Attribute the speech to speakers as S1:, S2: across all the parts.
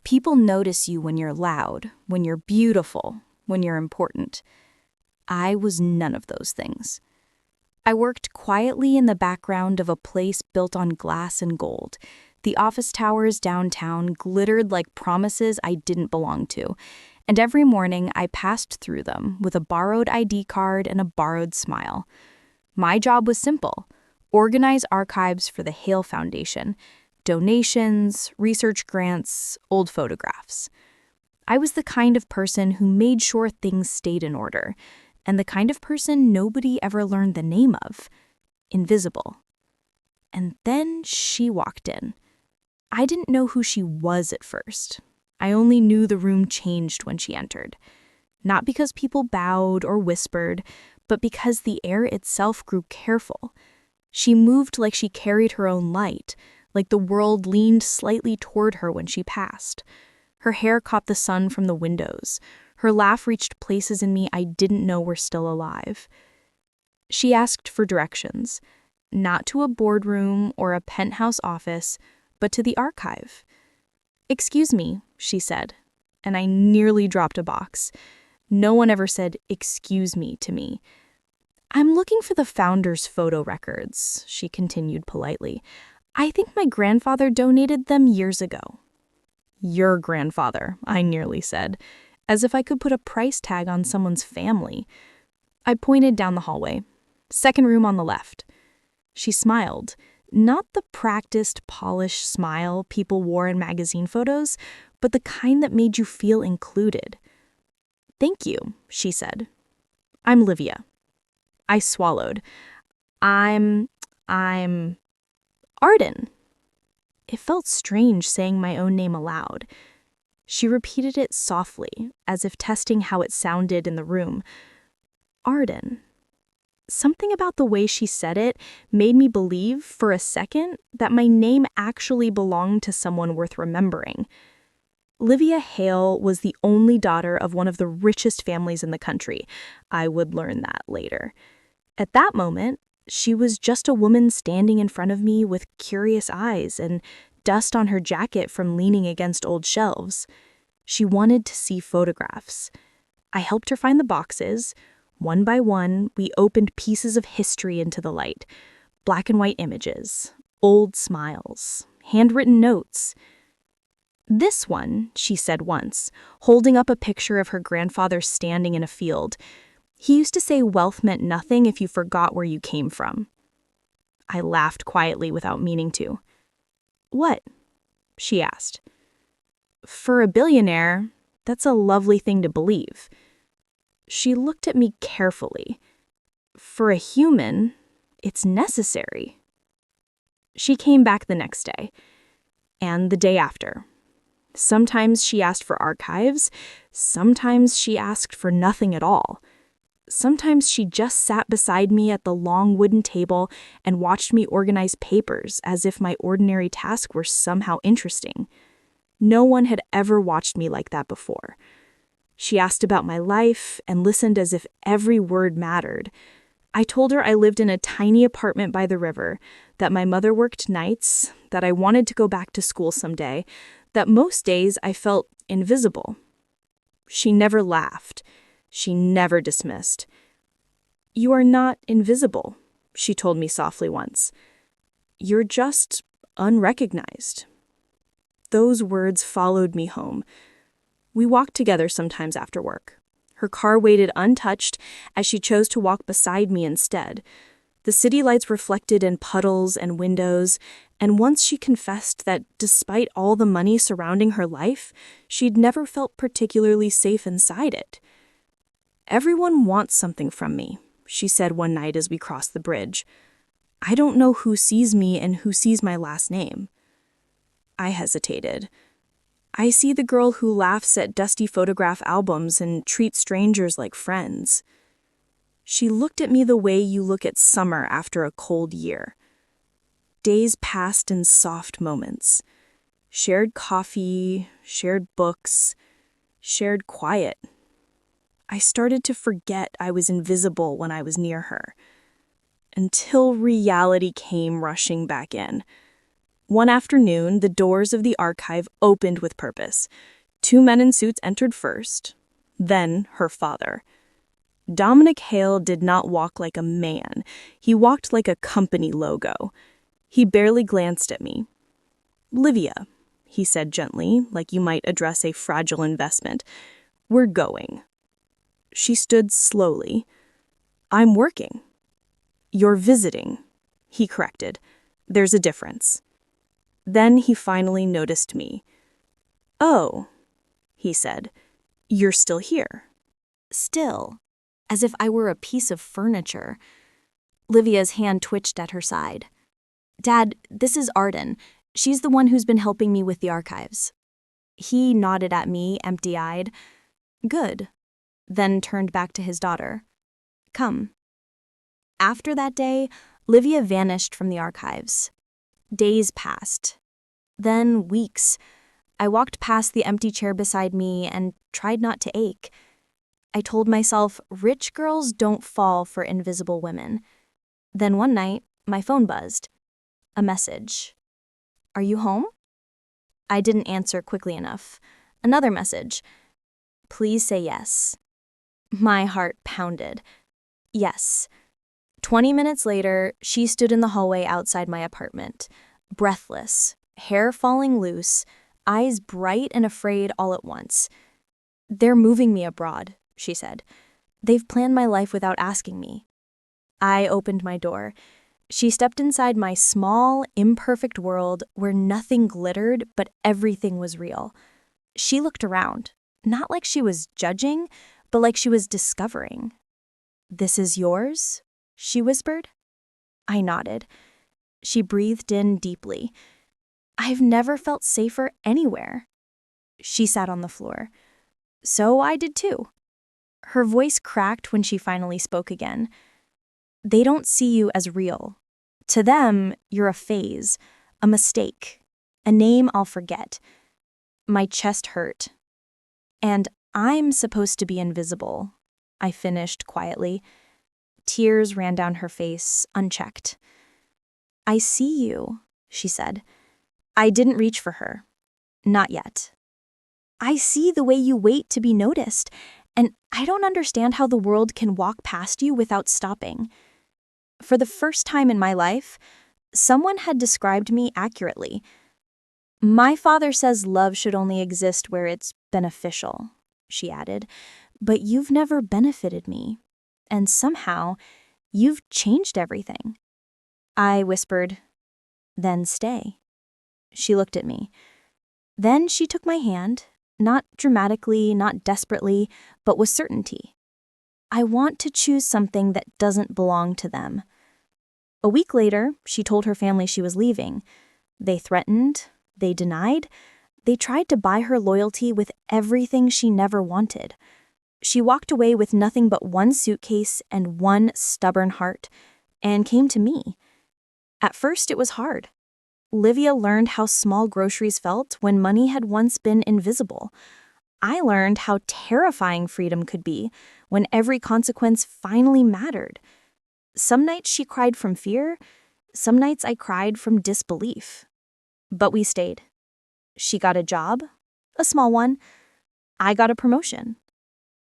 S1: People notice you when you're loud, when you're beautiful, when you're important. I was none of those things. I worked quietly in the background of a place built on glass and gold. The office towers downtown glittered like promises I didn't belong to, and every morning I passed through them with a borrowed ID card and a borrowed smile. My job was simple: organize archives for the Hale Foundation, donations, research grants, old photographs. I was the kind of person who made sure things stayed in order, and the kind of person nobody ever learned the name of: invisible. And then she walked in. I didn't know who she was at first. I only knew the room changed when she entered. Not because people bowed or whispered, but because the air itself grew careful. She moved like she carried her own light, like the world leaned slightly toward her when she passed. Her hair caught the sun from the windows. Her laugh reached places in me I didn't know were still alive. She asked for directions, not to a boardroom or a penthouse office, but to the archive. "Excuse me," she said, and I nearly dropped a box. No one ever said "excuse me" to me. "I'm looking for the founder's photo records," she continued politely. "I think my grandfather donated them years ago." "Your grandfather," I nearly said, as if I could put a price tag on someone's family. I pointed down the hallway. "Second room on the left." She smiled, not the practiced, polished smile people wore in magazine photos, but the kind that made you feel included. "Thank you," she said. "I'm Livia." I swallowed. I'm Arden." It felt strange saying my own name aloud. She repeated it softly, as if testing how it sounded in the room. Arden. Something about the way she said it made me believe, for a second, that my name actually belonged to someone worth remembering. Livia Hale was the only daughter of one of the richest families in the country. I would learn that later. At that moment, she was just a woman standing in front of me with curious eyes and dust on her jacket from leaning against old shelves. She wanted to see photographs. I helped her find the boxes. One by one, we opened pieces of history into the light. Black and white images, old smiles, handwritten notes. "This one," she said once, holding up a picture of her grandfather standing in a field. "He used to say wealth meant nothing if you forgot where you came from." I laughed quietly without meaning to. "What?" she asked. "For a billionaire, that's a lovely thing to believe." She looked at me carefully. "For a human, it's necessary." She came back the next day, and the day after. Sometimes she asked for archives, sometimes she asked for nothing at all. Sometimes she just sat beside me at the long wooden table and watched me organize papers as if my ordinary task were somehow interesting. No one had ever watched me like that before. She asked about my life and listened as if every word mattered. I told her I lived in a tiny apartment by the river, that my mother worked nights, that I wanted to go back to school someday, that most days I felt invisible. She never laughed. She never dismissed. "You are not invisible," she told me softly once. "You're just unrecognized." Those words followed me home. We walked together sometimes after work. Her car waited untouched as she chose to walk beside me instead. The city lights reflected in puddles and windows, and once she confessed that despite all the money surrounding her life, she'd never felt particularly safe inside it. "Everyone wants something from me," she said one night as we crossed the bridge. "I don't know who sees me and who sees my last name." I hesitated. "I see the girl who laughs at dusty photograph albums and treats strangers like friends." She looked at me the way you look at summer after a cold year. Days passed in soft moments. Shared coffee, shared books, shared quiet. I started to forget I was invisible when I was near her, until reality came rushing back in. One afternoon, the doors of the archive opened with purpose. 2 men in suits entered first, then her father. Dominic Hale did not walk like a man. He walked like a company logo. He barely glanced at me. "Livia," he said gently, like you might address a fragile investment, "we're going." She stood slowly. "I'm working." "You're visiting," he corrected. "There's a difference." Then he finally noticed me. "Oh," he said, "you're still here." Still, as if I were a piece of furniture. Livia's hand twitched at her side. "Dad, this is Arden. She's the one who's been helping me with the archives." He nodded at me, empty-eyed. "Good," then turned back to his daughter. "Come." After that day, Livia vanished from the archives. Days passed. Then weeks. I walked past the empty chair beside me and tried not to ache. I told myself rich girls don't fall for invisible women. Then one night, my phone buzzed. A message. "Are you home?" I didn't answer quickly enough. Another message. "Please say yes." My heart pounded. Yes. 20 minutes later, she stood in the hallway outside my apartment, breathless, hair falling loose, eyes bright and afraid all at once. "They're moving me abroad," she said. "They've planned my life without asking me." I opened my door. She stepped inside my small, imperfect world where nothing glittered, but everything was real. She looked around, not like she was judging, but like she was discovering. "This is yours?" she whispered. I nodded. She breathed in deeply. "I've never felt safer anywhere." She sat on the floor. So I did too. Her voice cracked when she finally spoke again. "They don't see you as real. To them, you're a phase, a mistake, a name I'll forget." My chest hurt. "And I'm supposed to be invisible," I finished quietly. Tears ran down her face, unchecked. "I see you," she said. I didn't reach for her. Not yet. "I see the way you wait to be noticed, and I don't understand how the world can walk past you without stopping." For the first time in my life, someone had described me accurately. "My father says love should only exist where it's beneficial," she added, "but you've never benefited me, and somehow you've changed everything." I whispered, "Then stay." She looked at me. Then she took my hand, not dramatically, not desperately, but with certainty. "I want to choose something that doesn't belong to them." A week later, she told her family she was leaving. They threatened, they denied, they tried to buy her loyalty with everything she never wanted. She walked away with nothing but one suitcase and one stubborn heart, and came to me. At first, it was hard. Livia learned how small groceries felt when money had once been invisible. I learned how terrifying freedom could be when every consequence finally mattered. Some nights she cried from fear, some nights I cried from disbelief. But we stayed. She got a job, a small one. I got a promotion.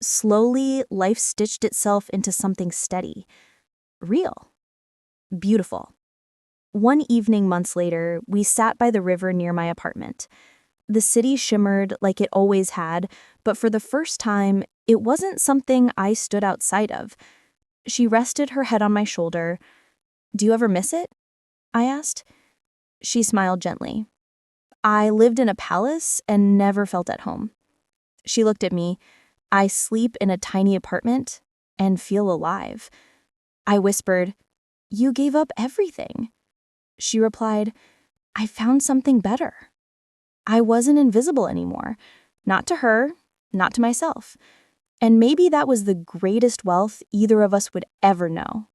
S1: Slowly, life stitched itself into something steady, real, beautiful. One evening months later, we sat by the river near my apartment. The city shimmered like it always had, but for the first time, it wasn't something I stood outside of. She rested her head on my shoulder. "Do you ever miss it?" I asked. She smiled gently. "I lived in a palace and never felt at home." She looked at me. "I sleep in a tiny apartment and feel alive." I whispered, "You gave up everything." She replied, "I found something better." I wasn't invisible anymore. Not to her, not to myself. And maybe that was the greatest wealth either of us would ever know.